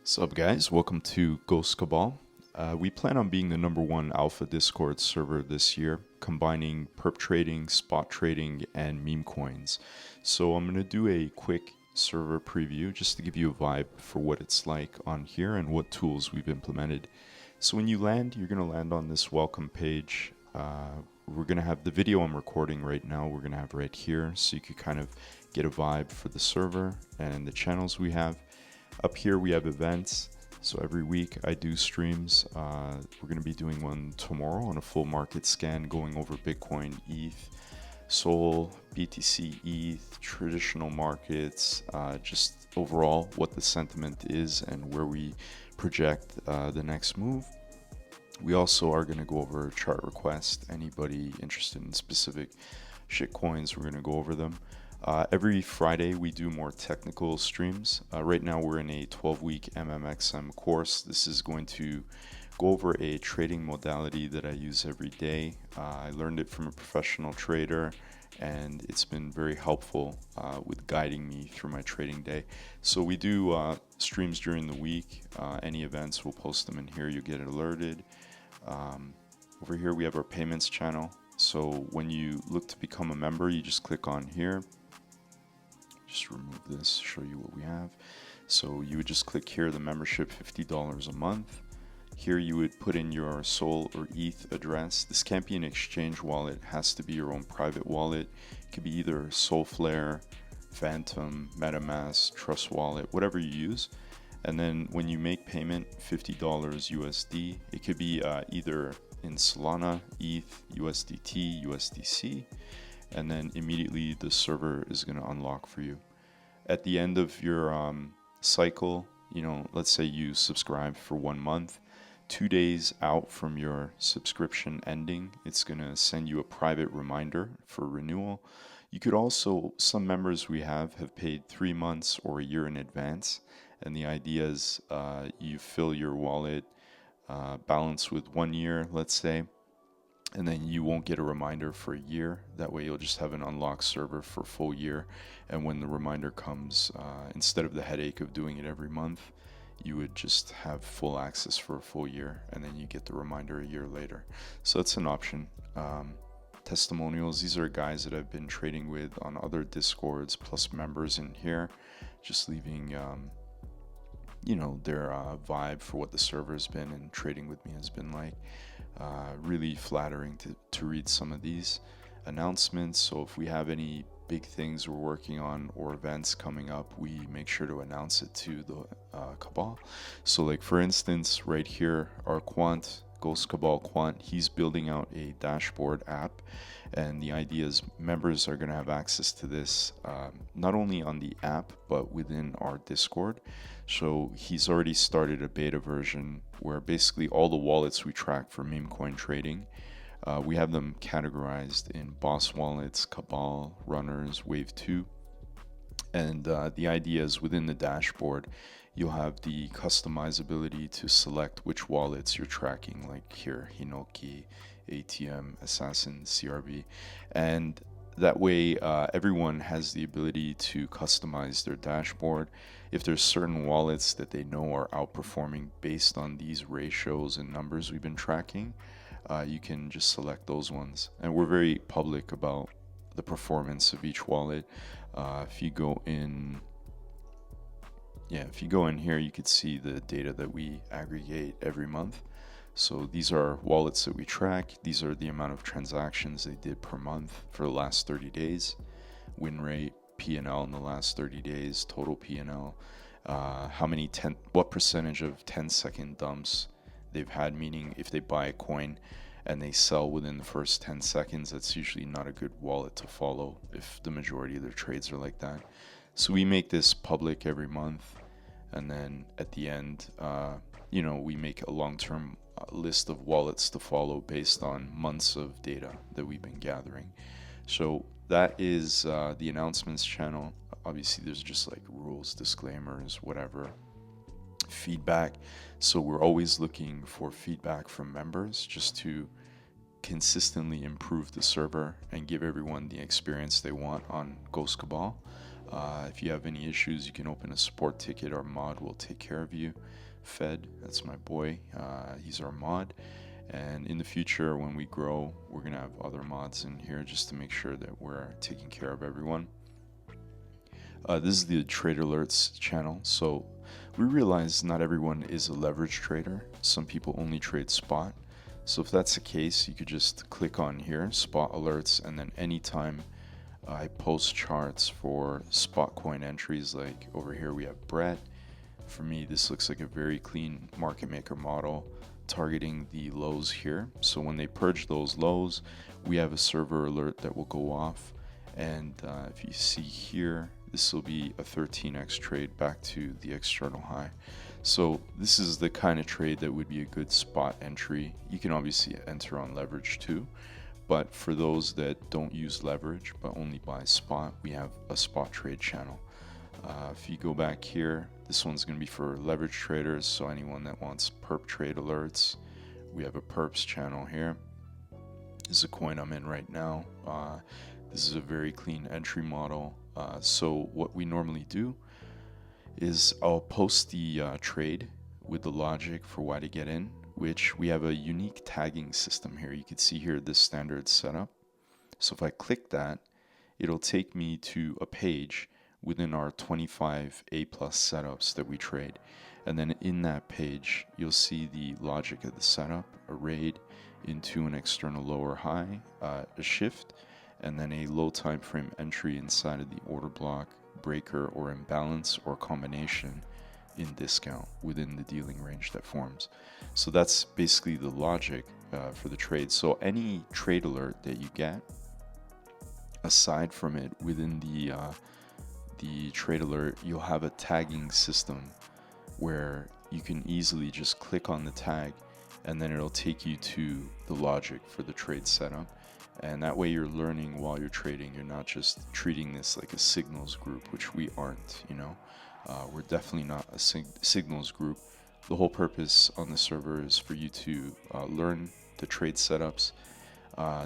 What's up, guys? Welcome to Ghost Cabal. We plan on being the #1 alpha Discord server this year, combining perp trading, spot trading, and meme coins. So I'm going to do a quick server preview just to give you a vibe for what it's like on here and what tools we've implemented. So when you land, you're going to land on this welcome page. We're going to have the video I'm recording right now, we're going to have right here, so you could kind of get a vibe for the server and the channels we have. Up here we have events, so every week I do streams. We're going to be doing one tomorrow on a full market scan going over Bitcoin, ETH, Sol, BTC, ETH, traditional markets, just overall what the sentiment is and where we project the next move. We also are going to go over chart request. Anybody interested in specific shitcoins, we're going to go over them. Every Friday we do more technical streams. Right now we're in a 12-week MMXM course. This is going to go over a trading modality that I use every day. I learned it from a professional trader and it's been very helpful with guiding me through my trading day. So we do streams during the week. Any events, we'll post them in here. You get alerted. Over here we have our payments channel. So when you look to become a member, you just click on here. Just remove this, show you what we have. So you would just click here, the membership, $50 a month. Here you would put in your Sol or ETH address. This can't be an exchange wallet, it has to be your own private wallet. It could be either Solflare, Phantom, MetaMask, Trust Wallet, whatever you use. And then when you make payment, $50 USD, it could be either in Solana, ETH, USDT, USDC, and then immediately the server is going to unlock for you. At the end of your cycle, let's say you subscribe for 1 month, 2 days out from your subscription ending, it's going to send you a private reminder for renewal. You could also, some members we have paid 3 months or a year in advance, and the idea is you fill your wallet balance with 1 year, let's say, and then you won't get a reminder for a year. That way you'll just have an unlocked server for a full year, and when the reminder comes, instead of the headache of doing it every month, you would just have full access for a full year, and then you get the reminder a year later. So that's an option. Testimonials, these are guys that I've been trading with on other Discords, plus members in here, just leaving their vibe for what the server has been and trading with me has been like. Really flattering to read some of these announcements. So if we have any big things we're working on or events coming up, we make sure to announce it to the Cabal. So like for instance, right here, our quant, Ghost Cabal quant, he's building out a dashboard app, and the idea is members are going to have access to this not only on the app but within our Discord. So he's already started a beta version where basically all the wallets we track for Memecoin trading, we have them categorized in boss wallets, Cabal, runners, wave 2. And the idea is within the dashboard, you'll have the customizability to select which wallets you're tracking, like here, Hinoki, ATM, Assassin, CRV. And that way, everyone has the ability to customize their dashboard. If there's certain wallets that they know are outperforming based on these ratios and numbers we've been tracking, you can just select those ones. And we're very public about the performance of each wallet. If you go in here, you could see the data that we aggregate every month. So these are wallets that we track. These are the amount of transactions they did per month for the last 30 days, win rate, P&L in the last 30 days, total P&L, what percentage of 10-second dumps they've had, meaning if they buy a coin and they sell within the first 10 seconds, that's usually not a good wallet to follow if the majority of their trades are like that. So we make this public every month, and then at the end, we make a long-term list of wallets to follow based on months of data that we've been gathering. So that is the announcements channel. Obviously there's just like rules, disclaimers, whatever, feedback. So we're always looking for feedback from members just to consistently improve the server and give everyone the experience they want on Ghost Cabal. If you have any issues, you can open a support ticket. Our mod will take care of you. Fed, that's my boy. He's our mod. And in the future, when we grow, we're going to have other mods in here just to make sure that we're taking care of everyone. This is the Trade Alerts channel. So we realize not everyone is a leverage trader. Some people only trade spot. So if that's the case, you could just click on here, spot alerts, and then anytime I post charts for spot coin entries, like over here we have Brett. For me, this looks like a very clean market maker model targeting the lows here. So when they purge those lows, we have a server alert that will go off. And if you see here, this will be a 13x trade back to the external high. So this is the kind of trade that would be a good spot entry. You can obviously enter on leverage too, but for those that don't use leverage but only buy spot, we have a spot trade channel. If you go back here, this one's going to be for leverage traders, so anyone that wants perp trade alerts, we have a perps channel here. This is a coin I'm in right now. This is a very clean entry model. So what we normally do is I'll post the trade with the logic for why to get in, which we have a unique tagging system here. You can see here this standard setup. So if I click that, it'll take me to a page within our 25 A+ setups that we trade. And then in that page, you'll see the logic of the setup, a raid into an external lower high, a shift, and then a low time frame entry inside of the order block, breaker or imbalance or combination in discount within the dealing range that forms. So that's basically the logic for the trade. So any trade alert that you get, aside from it within the trade alert, you'll have a tagging system where you can easily just click on the tag and then it'll take you to the logic for the trade setup. And that way you're learning while you're trading. You're not just treating this like a signals group, which we aren't, you know. We're definitely not a signals group. The whole purpose on the server is for you to learn the trade setups,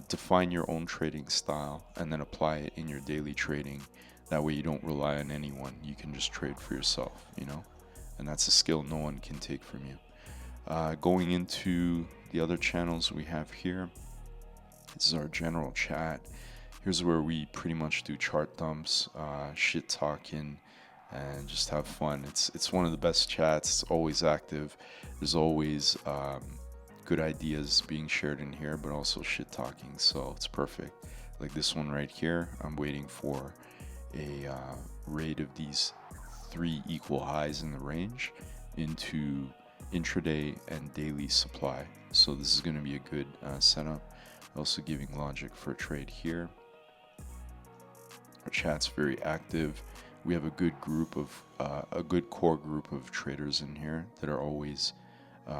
define your own trading style, and then apply it in your daily trading. That way you don't rely on anyone. You can just trade for yourself, you know. And that's a skill no one can take from you. Going into the other channels we have here, this is our general chat. Here's where we pretty much do chart dumps, shit talking, and just have fun. It's one of the best chats. It's always active. There's always good ideas being shared in here, but also shit talking. So it's perfect. Like this one right here. I'm waiting for a raid of these 3 equal highs in the range into intraday and daily supply. So this is going to be a good setup. Also giving logic for a trade here. Our chat's very active. We have a good group of a good core group of traders in here that are always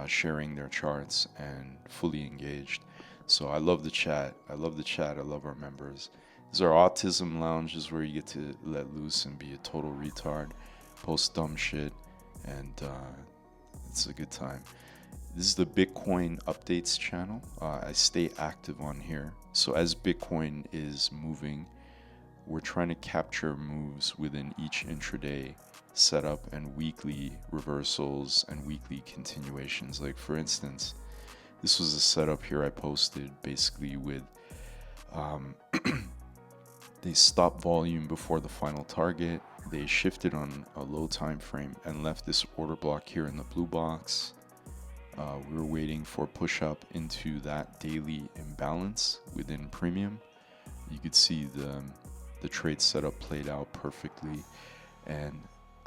sharing their charts and fully engaged. So I love the chat. I love the chat. I love our members. These are autism lounges where you get to let loose and be a total retard, post dumb shit, and it's a good time. This is the Bitcoin updates channel. I stay active on here. So as Bitcoin is moving, we're trying to capture moves within each intraday setup and weekly reversals and weekly continuations. Like for instance, this was a setup here I posted basically with they stopped volume before the final target. They shifted on a low time frame and left this order block here in the blue box. We were waiting for push up into that daily imbalance within premium. You could see the trade setup played out perfectly, and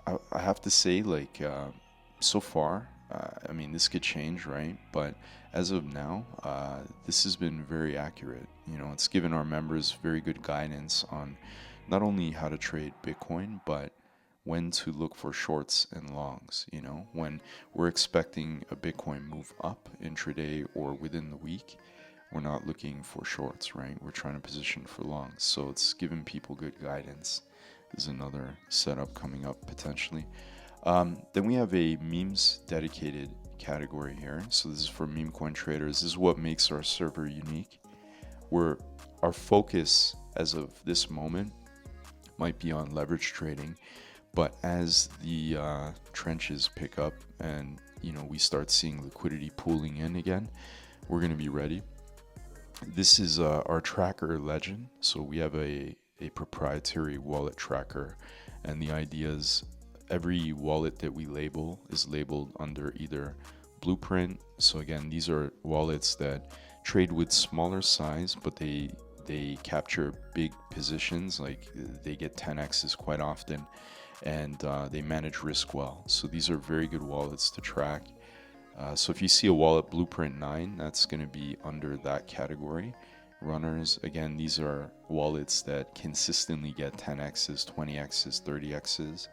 I have to say, like so far, I mean this could change, right? But as of now, this has been very accurate. You know, it's given our members very good guidance on not only how to trade Bitcoin, but when to look for shorts and longs. You know, when we're expecting a Bitcoin move up intraday or within the week, we're not looking for shorts, right? We're trying to position for longs. So it's given people good guidance. There's another setup coming up potentially. Then we have a memes dedicated category here. So this is for Memecoin traders. This is what makes our server unique. Our focus as of this moment might be on leverage trading. But as the trenches pick up and we start seeing liquidity pooling in again, we're going to be ready. This is our tracker legend. So we have a proprietary wallet tracker, and the idea is every wallet that we label is labeled under either blueprint. So again, these are wallets that trade with smaller size, but they capture big positions, like they get 10x's quite often, and they manage risk well. So these are very good wallets to track. So if you see a wallet blueprint 9, that's going to be under that category. Runners, again, these are wallets that consistently get 10x's, 20x's, 30x's.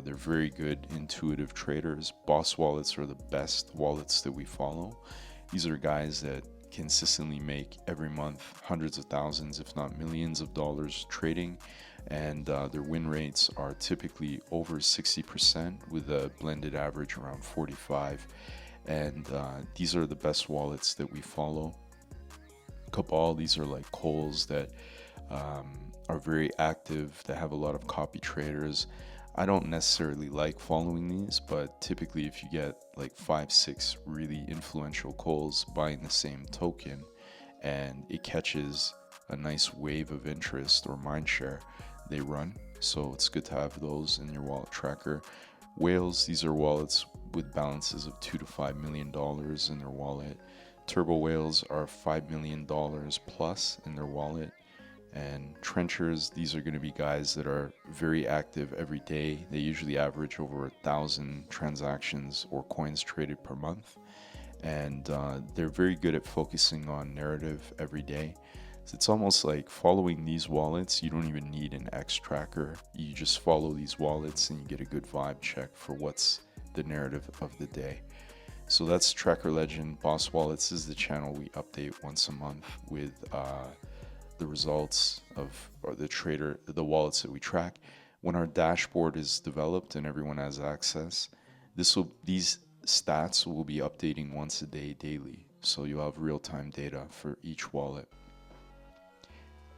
They're very good intuitive traders. Boss wallets are the best wallets that we follow. These are guys that consistently make every month hundreds of thousands, if not millions of dollars trading, and their win rates are typically over 60% with a blended average around 45. And these are the best wallets that we follow. Cabal, these are like coals that are very active, that have a lot of copy traders. I don't necessarily like following these, but typically if you get like 5-6 really influential coals buying the same token and it catches a nice wave of interest or mindshare, they run. So it's good to have those in your wallet tracker. Whales, these are wallets with balances of $2 to $5 million in their wallet. Turbo whales are $5 million plus in their wallet. And trenchers, these are going to be guys that are very active every day. They usually average over 1,000 transactions or coins traded per month. And they're very good at focusing on narrative every day. So it's almost like following these wallets, you don't even need an X tracker. You just follow these wallets and you get a good vibe check for what's the narrative of the day. So that's Tracker Legend. Boss Wallets is the channel we update once a month with the results of the wallets that we track. When our dashboard is developed and everyone has access, these stats will be updating once a day daily. So you'll have real-time data for each wallet.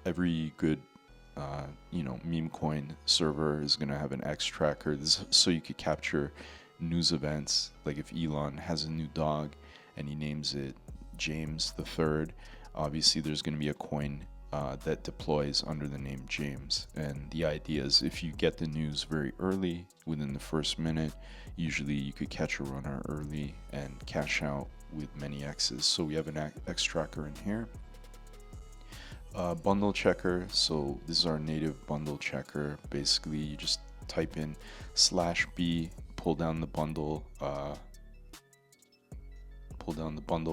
Every good Memecoin server is going to have an X tracker, so you could capture news events. Like if Elon has a new dog and he names it James the Third, obviously there's going to be a coin that deploys under the name James. And the idea is if you get the news very early, within the first minute, usually you could catch a runner early and cash out with many X's. So we have an X tracker in here. Bundle checker, so this is our native bundle checker. Basically you just type in /B, pull down the bundle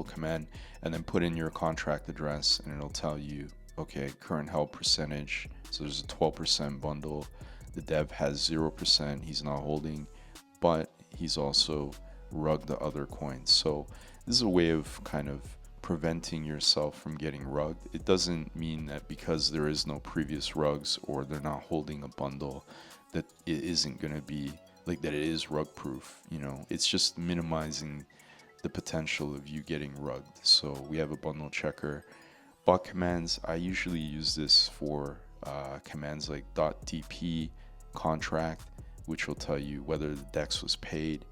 command, and then put in your contract address, and it'll tell you, okay, current held percentage. So there's a 12% bundle. The dev has 0%, he's not holding, but he's also rugged the other coins. So this is a way of kind of preventing yourself from getting rugged. It doesn't mean that because there is no previous rugs or they're not holding a bundle that it isn't going to be like that. It is rug proof, it's just minimizing the potential of you getting rugged. So we have a bundle checker. Bot commands, I usually use this for commands like .dp contract, which will tell you whether the DEX was paid.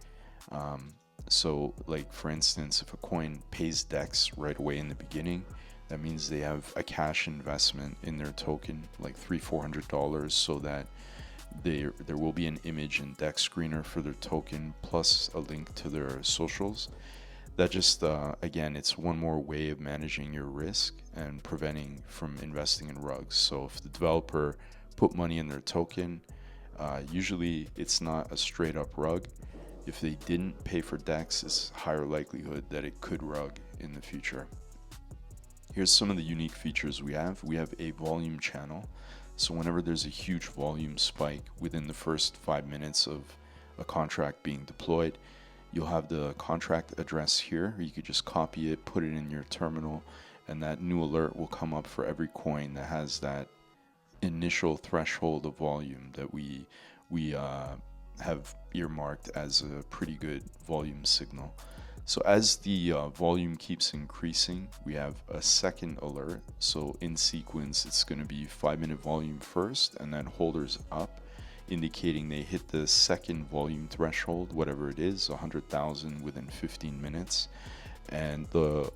So like for instance, if a coin pays DEX right away in the beginning, that means they have a cash investment in their token, like $300-400, so that there will be an image in DEX screener for their token plus a link to their socials. That just again, it's one more way of managing your risk and preventing from investing in rugs. So if the developer put money in their token, usually it's not a straight up rug. If they didn't pay for DEX, it's higher likelihood that it could rug in the future. Here's some of the unique features we have. We have a volume channel. So whenever there's a huge volume spike within the first 5 minutes of a contract being deployed, you'll have the contract address here. You could just copy it, put it in your terminal, and that new alert will come up for every coin that has that initial threshold of volume that we have earmarked as a pretty good volume signal. So as the volume keeps increasing, we have a second alert. So in sequence, it's going to be 5-minute volume first, and then holders up, indicating they hit the second volume threshold, whatever it is, 100,000 within 15 minutes. And the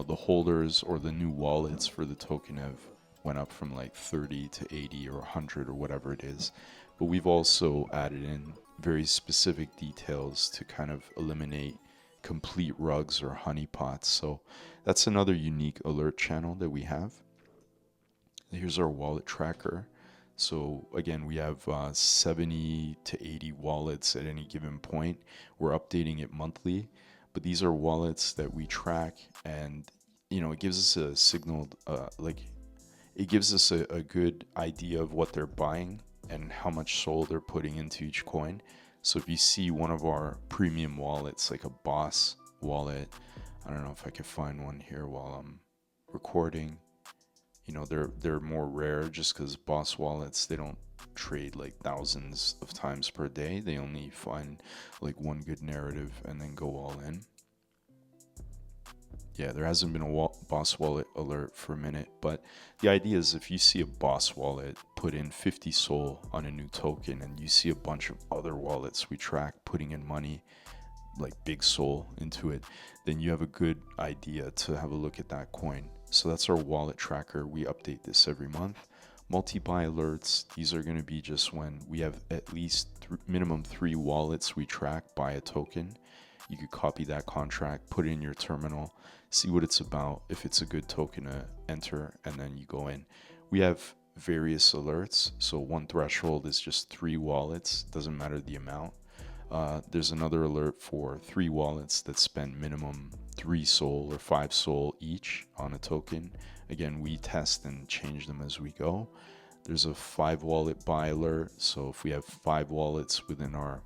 holders or the new wallets for the token have went up from like 30 to 80 or 100 or whatever it is. But we've also added in very specific details to kind of eliminate complete rugs or honeypots. So that's another unique alert channel that we have. Here's our wallet tracker. So again, we have 70 to 80 wallets at any given point. We're updating it monthly, but these are wallets that we track, and it gives us a signal, it gives us a good idea of what they're buying and how much SOL they're putting into each coin. So if you see one of our premium wallets, like a Boss wallet, I don't know if I can find one here while I'm recording. They're more rare just because Boss wallets, they don't trade like thousands of times per day. They only find like one good narrative and then go all in. Yeah, there hasn't been a Boss wallet alert for a minute, but the idea is if you see a Boss wallet put in 50 SOL on a new token, and you see a bunch of other wallets we track putting in money, like big SOL into it, then you have a good idea to have a look at that coin. So that's our wallet tracker. We update this every month. Multi-buy alerts, these are going to be just when we have at least minimum 3 wallets we track buy a token. You could copy that contract, put it in your terminal, see what it's about, if it's a good token to enter, and then you go in. We have various alerts. So one threshold is just 3 wallets, doesn't matter the amount. There's another alert for 3 wallets that spend minimum 3 SOL or 5 SOL each on a token. Again, we test and change them as we go. There's a 5 wallet buy alert. So if we have 5 wallets within our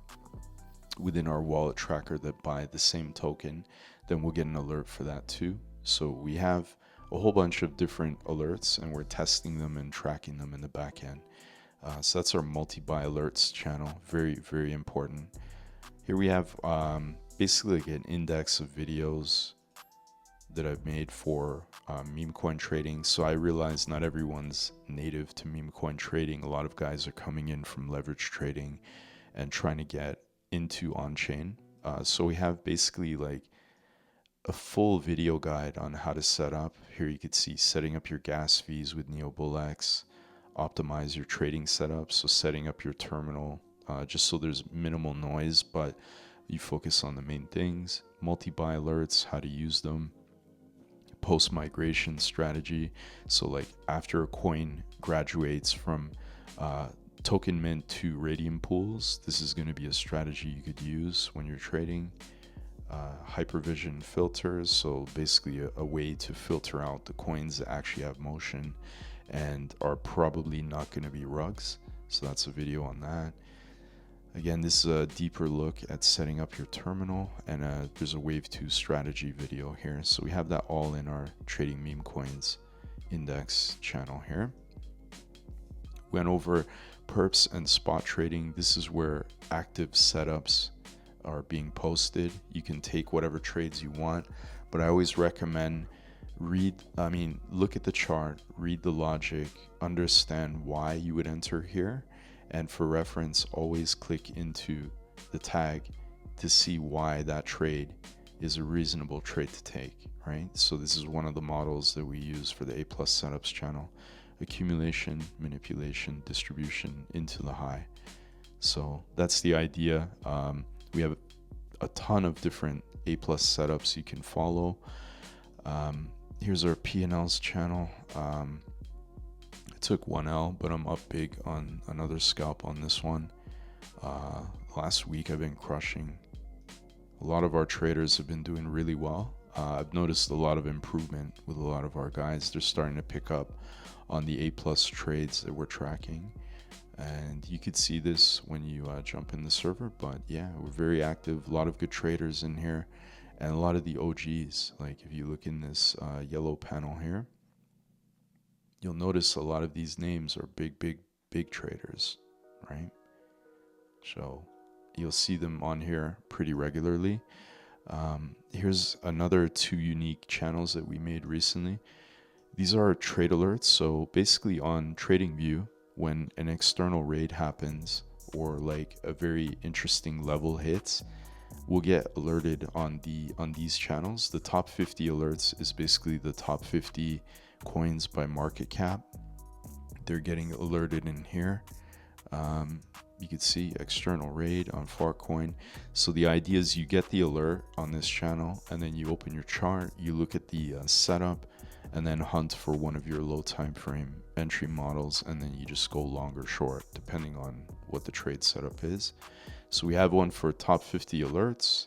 wallet tracker that buy the same token, then we'll get an alert for that too. So we have a whole bunch of different alerts, and we're testing them and tracking them in the back end. So that's our multi-buy alerts channel. Very, very important. Here we have basically like an index of videos that I've made for Memecoin trading. So I realize not everyone's native to Memecoin trading. A lot of guys are coming in from leverage trading and trying to get into on-chain. So we have basically like a full video guide on how to set up. Here you could see setting up your gas fees with NeoBullX, optimize your trading setup, so setting up your terminal just so there's minimal noise, but you focus on the main things. Multi-buy alerts, how to use them. Post-migration strategy, so like after a coin graduates from token mint to radium pools, this is going to be a strategy you could use when you're trading. Hypervision filters, so basically a way to filter out the coins that actually have motion and are probably not going to be rugs. So that's a video on that. Again, this is a deeper look at setting up your terminal, and there's a wave 2 strategy video here. So we have that all in our trading meme coins index channel here. Went over perps and spot trading. This is where active setups are being posted. You can take whatever trades you want, but I always recommend look at the chart, read the logic, understand why you would enter here, and for reference, always click into the tag to see why that trade is a reasonable trade to take, right? So this is one of the models that we use for the A+ setups channel: accumulation, manipulation, distribution into the high. So that's the idea. We have a ton of different A+ setups you can follow. Here's our P&Ls channel. I took 1L, but I'm up big on another scalp on this one. Last week I've been crushing. A lot of our traders have been doing really well. I've noticed a lot of improvement with a lot of our guys. They're starting to pick up on the A+ trades that we're tracking. And you could see this when you jump in the server, but yeah, we're very active. A lot of good traders in here, and a lot of the OGs. Like if you look in this yellow panel here, you'll notice a lot of these names are big traders, right? So you'll see them on here pretty regularly. Here's another 2 unique channels that we made recently. These are trade alerts. So basically on TradingView, when an external raid happens or like a very interesting level hits, we'll get alerted on these channels. The top 50 alerts is basically the top 50 coins by market cap. They're getting alerted in here. You can see external raid on Farcoin. So the idea is you get the alert on this channel, and then you open your chart, you look at the setup, and then hunt for one of your low time frame entry models, and then you just go long or short depending on what the trade setup is. So we have one for top 50 alerts.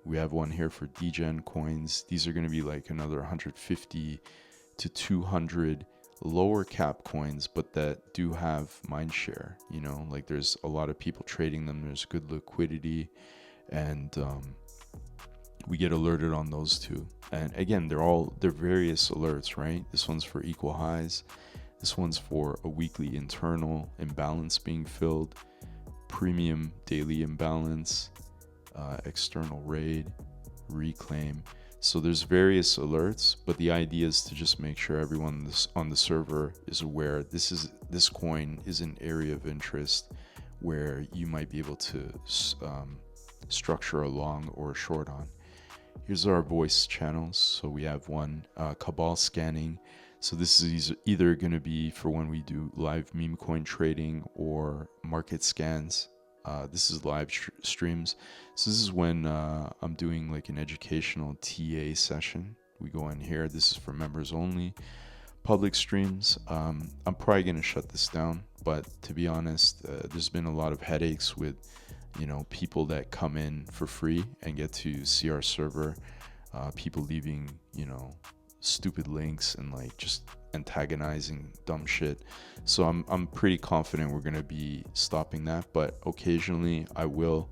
We have one here for degen coins. These are going to be like another 150 to 200 lower cap coins, but that do have mind share. You know, like there's a lot of people trading them. There's good liquidity, and we get alerted on those too. And again, they're various alerts, right? This one's for equal highs. This one's for a weekly internal imbalance being filled, premium daily imbalance, external raid, reclaim. So there's various alerts, but the idea is to just make sure everyone on the server is aware this coin is an area of interest where you might be able to structure a long or a short on. Here's our voice channels. So we have one, Cabal scanning. So this is either going to be for when we do live Memecoin trading or market scans. This is live streams. So this is when I'm doing like an educational TA session. We go in here. This is for members only. Public streams. I'm probably going to shut this down, but to be honest, there's been a lot of headaches with, you know, people that come in for free and get to see our server. People leaving, you know, stupid links and like just antagonizing dumb shit. So I'm pretty confident we're going to be stopping that, but occasionally I will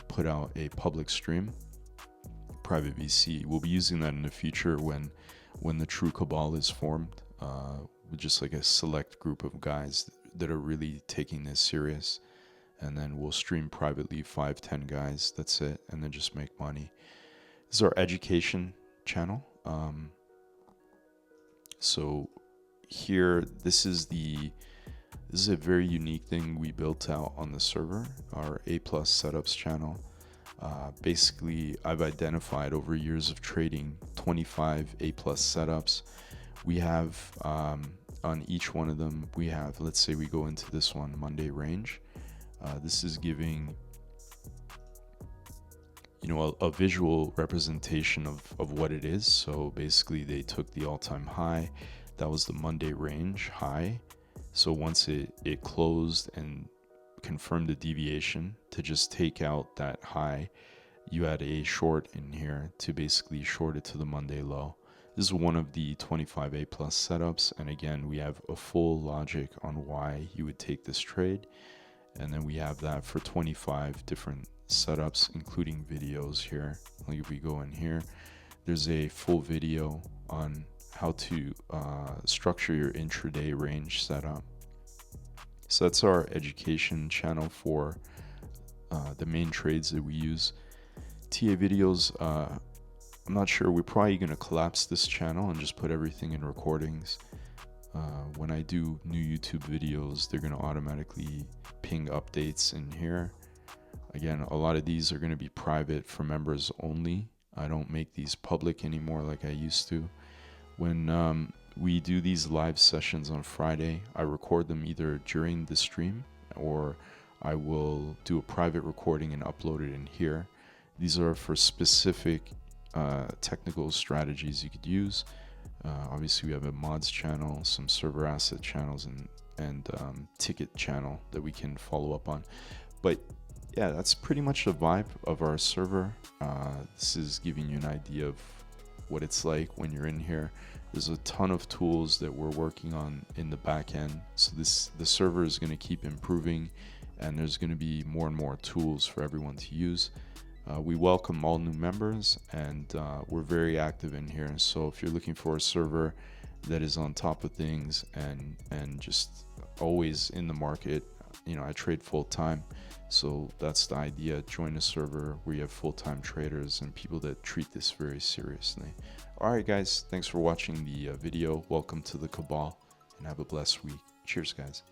put out a public stream, private VC. We'll be using that in the future when the true cabal is formed, with just like a select group of guys that are really taking this serious. And then we'll stream privately 5-10 guys, that's it, and then just make money. This is our education channel. So here, this is a very unique thing we built out on the server, our A+ setups channel. Basically, I've identified over years of trading 25 A+ setups. We have on each one of them, we have, let's say we go into this one, Monday range. This is giving, you know, a visual representation of what it is. So basically they took the all-time high, that was the Monday range high. So once it closed and confirmed the deviation, to just take out that high, you had a short in here to basically short it to the Monday low. This is one of the 25 A+ setups, and again, we have a full logic on why you would take this trade. And then we have that for 25 different setups, including videos here. Like if we go in here, there's a full video on how to structure your intraday range setup. So that's our education channel for the main trades that we use. TA videos, I'm not sure. We're probably going to collapse this channel and just put everything in recordings. When I do new YouTube videos, they're going to automatically ping updates in here. Again, a lot of these are going to be private for members only. I don't make these public anymore like I used to. When we do these live sessions on Friday, I record them either during the stream or I will do a private recording and upload it in here. These are for specific technical strategies you could use. Obviously, we have a mods channel, some server asset channels, and ticket channel that we can follow up on. But yeah, that's pretty much the vibe of our server. This is giving you an idea of what it's like when you're in here. There's a ton of tools that we're working on in the back end. So the server is going to keep improving, and there's going to be more and more tools for everyone to use. We welcome all new members, and we're very active in here. So if you're looking for a server that is on top of things and just always in the market, you know, I trade full time. So that's the idea. Join a server where you have full-time traders and people that treat this very seriously. Alright guys, thanks for watching the video. Welcome to the Cabal and have a blessed week. Cheers guys.